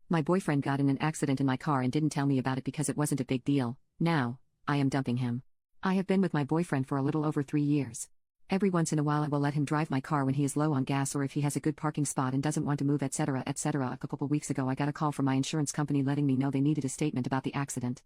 My boyfriend got in an accident in my car and didn't tell me about it because it wasn't a big deal. Now, I am dumping him. I have been with my boyfriend for a little over 3 years. Every once in a while I will let him drive my car when he is low on gas or if he has a good parking spot and doesn't want to move, etc., etc. A couple weeks ago I got a call from my insurance company letting me know they needed a statement about the accident.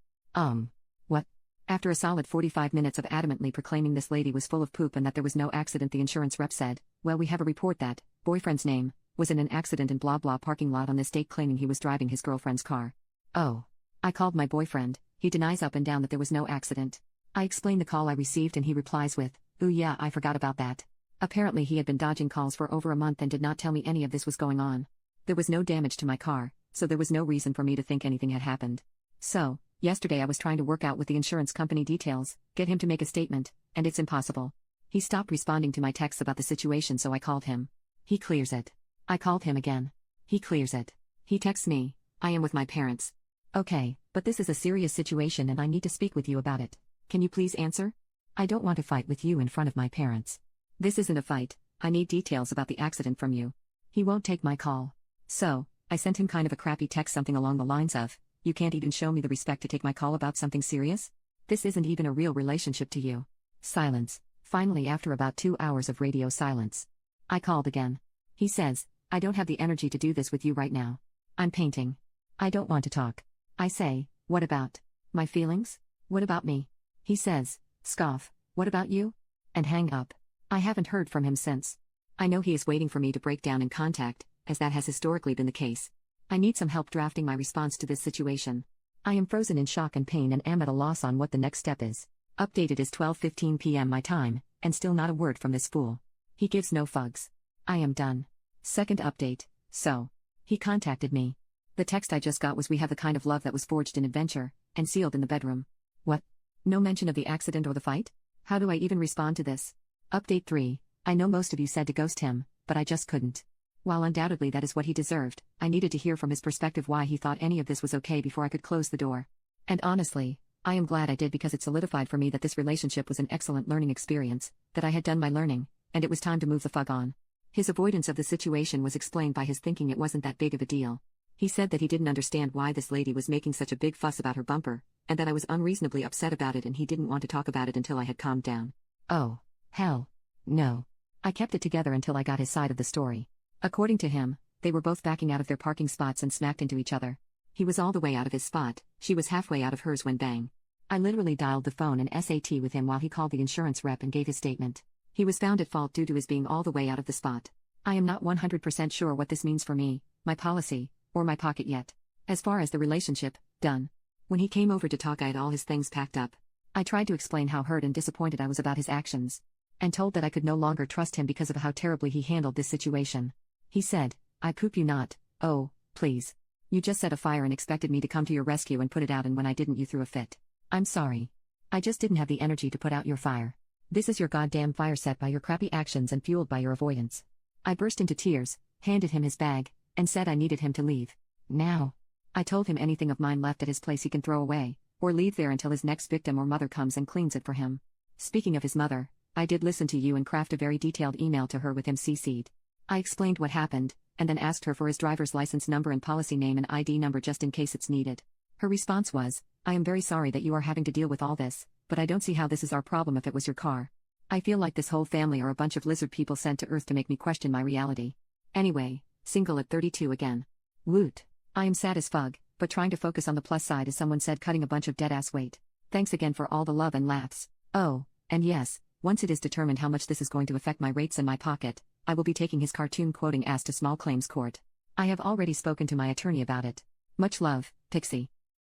What? After a solid 45 minutes of adamantly proclaiming this lady was full of poop and that there was no accident, the insurance rep said, well, we have a report that boyfriend's name was in an accident in blah blah parking lot on this date, claiming he was driving his girlfriend's car. Oh. I called my boyfriend. He denies up and down that there was no accident. I explained the call I received and he replies with, ooh yeah, I forgot about that. Apparently he had been dodging calls for over a month and did not tell me any of this was going on. There was no damage to my car, so there was no reason for me to think anything had happened. So, yesterday I was trying to work out with the insurance company details, get him to make a statement, and it's impossible. He stopped responding to my texts about the situation, so I called him. He clears it. I called him again. He clears it. He texts me, I am with my parents. Okay, but this is a serious situation and I need to speak with you about it. Can you please answer? I don't want to fight with you in front of my parents. This isn't a fight, I need details about the accident from you. He won't take my call. So, I sent him kind of a crappy text, something along the lines of, you can't even show me the respect to take my call about something serious? This isn't even a real relationship to you. Silence. Finally, after about 2 hours of radio silence, I called again. He says, I don't have the energy to do this with you right now. I'm painting. I don't want to talk. I say, what about my feelings? What about me? He says, scoff, what about you? And hang up. I haven't heard from him since. I know he is waiting for me to break down in contact, as that has historically been the case. I need some help drafting my response to this situation. I am frozen in shock and pain and am at a loss on what the next step is. Updated is 12:15 p.m. my time, and still not a word from this fool. He gives no fugs. I am done. Second update, so. He contacted me. The text I just got was, we have the kind of love that was forged in adventure, and sealed in the bedroom. What? No mention of the accident or the fight? How do I even respond to this? Update 3, I know most of you said to ghost him, but I just couldn't. While undoubtedly that is what he deserved, I needed to hear from his perspective why he thought any of this was okay before I could close the door. And honestly, I am glad I did, because it solidified for me that this relationship was an excellent learning experience, that I had done my learning, and it was time to move the fuck on. His avoidance of the situation was explained by his thinking it wasn't that big of a deal. He said that he didn't understand why this lady was making such a big fuss about her bumper, and that I was unreasonably upset about it and he didn't want to talk about it until I had calmed down. Oh, hell. No. I kept it together until I got his side of the story. According to him, they were both backing out of their parking spots and smacked into each other. He was all the way out of his spot, she was halfway out of hers when bang. I literally dialed the phone and SAT with him while he called the insurance rep and gave his statement. He was found at fault due to his being all the way out of the spot. I am not 100% sure what this means for me, my policy, or my pocket yet. As far as the relationship, done. When he came over to talk, I had all his things packed up. I tried to explain how hurt and disappointed I was about his actions, and told that I could no longer trust him because of how terribly he handled this situation. He said, I poop you not, oh, please. You just set a fire and expected me to come to your rescue and put it out, and when I didn't, you threw a fit. I'm sorry. I just didn't have the energy to put out your fire. This is your goddamn fire set by your crappy actions and fueled by your avoidance. I burst into tears, handed him his bag, and said I needed him to leave. Now. I told him anything of mine left at his place he can throw away, or leave there until his next victim or mother comes and cleans it for him. Speaking of his mother, I did listen to you and craft a very detailed email to her with him CC'd. I explained what happened, and then asked her for his driver's license number and policy name and ID number just in case it's needed. Her response was, I am very sorry that you are having to deal with all this, but I don't see how this is our problem if it was your car. I feel like this whole family are a bunch of lizard people sent to Earth to make me question my reality. Anyway, single at 32 again. Woot. I am sad as fug, but trying to focus on the plus side, as someone said, cutting a bunch of dead-ass weight. Thanks again for all the love and laughs. Oh, and yes, once it is determined how much this is going to affect my rates and my pocket, I will be taking his cartoon quoting ass to small claims court. I have already spoken to my attorney about it. Much love, Pixie.